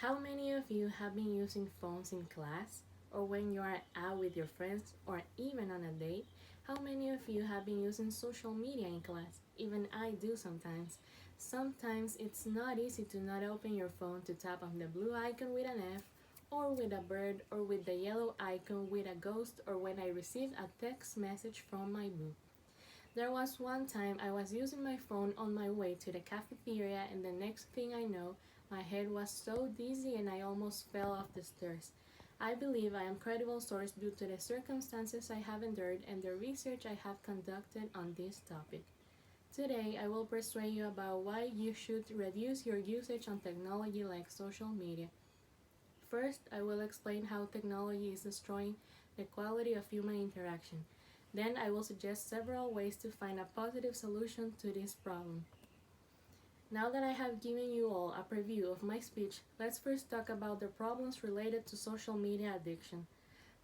How many of you have been using phones in class, or when you are out with your friends, or even on a date? How many of you have been using social media in class? Even I do sometimes. Sometimes it's not easy to not open your phone to tap on the blue icon with an F, or with a bird, or with the yellow icon with a ghost, or when I receive a text message from my boo. There was one time I was using my phone on my way to the cafeteria, and the next thing I know, my head was so dizzy and I almost fell off the stairs. I believe I am a credible source due to the circumstances I have endured and the research I have conducted on this topic. Today, I will persuade you about why you should reduce your usage on technology like social media. First, I will explain how technology is destroying the quality of human interaction. Then, I will suggest several ways to find a positive solution to this problem. Now that I have given you all a preview of my speech, let's first talk about the problems related to social media addiction.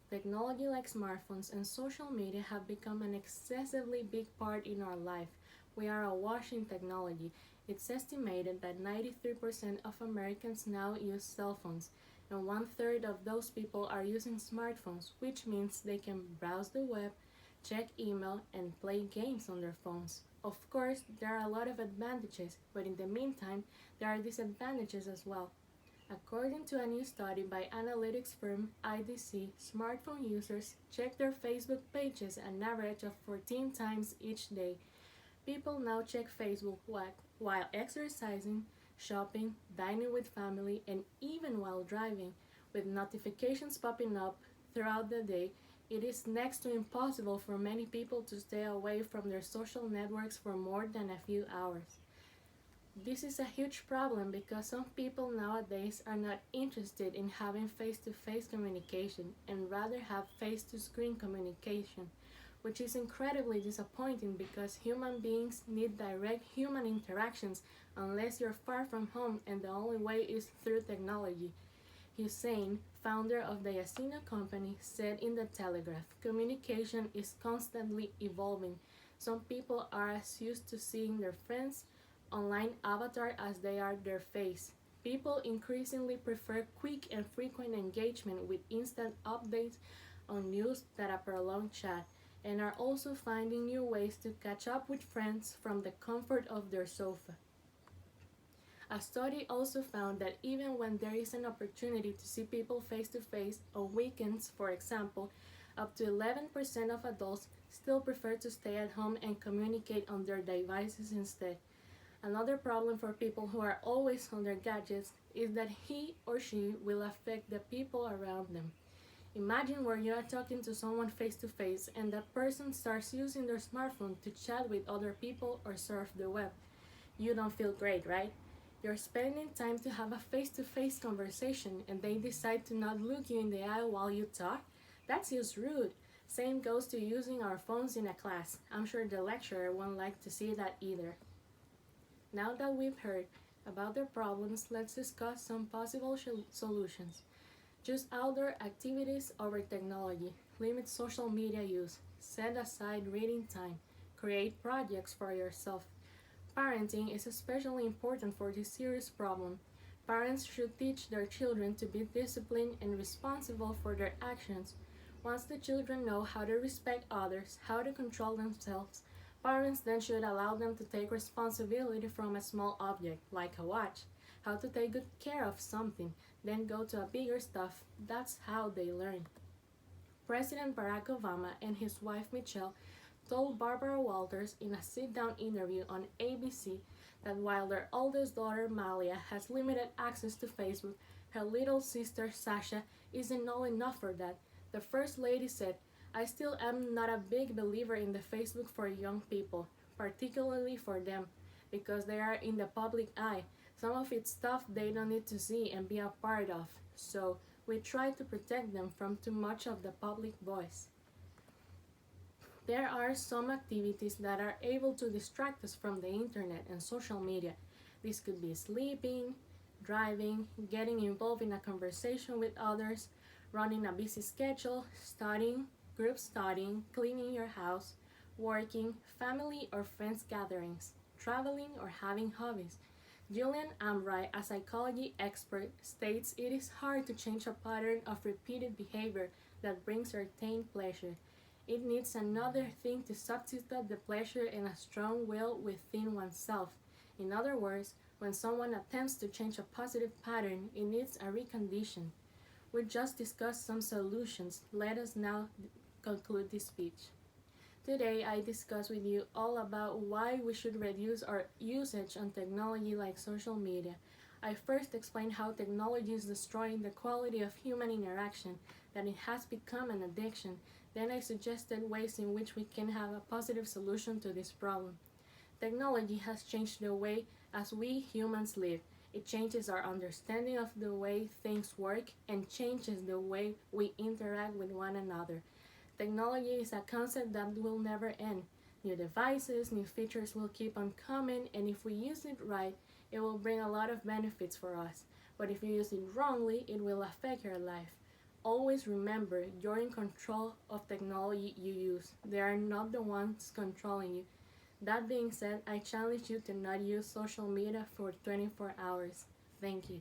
Technology like smartphones and social media have become an excessively big part in our life. We are awash in technology. It's estimated that 93% of Americans now use cell phones, and one third of those people are using smartphones, which means they can browse the web, check email, and play games on their phones. Of course, there are a lot of advantages, but in the meantime, there are disadvantages as well. According to a new study by analytics firm IDC, smartphone users check their Facebook pages an average of 14 times each day. People now check Facebook while exercising, shopping, dining with family, and even while driving. With notifications popping up throughout the day, it is next to impossible for many people to stay away from their social networks for more than a few hours. This is a huge problem because some people nowadays are not interested in having face to face communication and rather have face to screen communication, which is incredibly disappointing because human beings need direct human interactions unless you're far from home and the only way is through technology. Hussein, founder of the Yasina company, said in the Telegraph, communication is constantly evolving. Some people are as used to seeing their friends' online avatar as they are their face. People increasingly prefer quick and frequent engagement with instant updates on news than a prolonged chat, and are also finding new ways to catch up with friends from the comfort of their sofa. A study also found that even when there is an opportunity to see people face to face on weekends, for example, up to 11% of adults still prefer to stay at home and communicate on their devices instead. Another problem for people who are always on their gadgets is that he or she will affect the people around them. Imagine where you are talking to someone face to face and that person starts using their smartphone to chat with other people or surf the web. You don't feel great, right? You're spending time to have a face to face conversation and they decide to not look you in the eye while you talk? That's just rude. Same goes to using our phones in a class. I'm sure the lecturer won't like to see that either. Now that we've heard about the problems, let's discuss some possible solutions. Choose outdoor activities over technology. Limit social media use. Set aside reading time. Create projects for yourself. Parenting is especially important for this serious problem. Parents should teach their children to be disciplined and responsible for their actions. Once the children know how to respect others, how to control themselves, parents then should allow them to take responsibility from a small object, like a watch, how to take good care of something, then go to a bigger stuff. That's how they learn. President Barack Obama and his wife Michelle told Barbara Walters in a sit-down interview on ABC that while their oldest daughter Malia has limited access to Facebook, her little sister Sasha isn't old enough for that. The First Lady said, I still am not a big believer in the Facebook for young people, particularly for them, because they are in the public eye. Some of it's stuff they don't need to see and be a part of, so we try to protect them from too much of the public voice. There are some activities that are able to distract us from the internet and social media. This could be sleeping, driving, getting involved in a conversation with others, running a busy schedule, studying, group studying, cleaning your house, working, family or friends gatherings, traveling or having hobbies. Julian Amrei, a psychology expert, states it is hard to change a pattern of repeated behavior that brings certain pleasure. It needs another thing to substitute the pleasure and a strong will within oneself. In other words, when someone attempts to change a positive pattern, it needs a recondition. We just discussed some solutions. Let us now conclude this speech. Today, I discuss with you all about why we should reduce our usage on technology like social media. I first explained how technology is destroying the quality of human interaction, that it has become an addiction. Then I suggested ways in which we can have a positive solution to this problem. Technology has changed the way as we humans live. It changes our understanding of the way things work and changes the way we interact with one another. Technology is a concept that will never end. New devices, new features will keep on coming, and if we use it right, it will bring a lot of benefits for us. But if you use it wrongly, it will affect your life. Always remember, you're in control of technology you use. They are not the ones controlling you. That being said, I challenge you to not use social media for 24 hours. Thank you.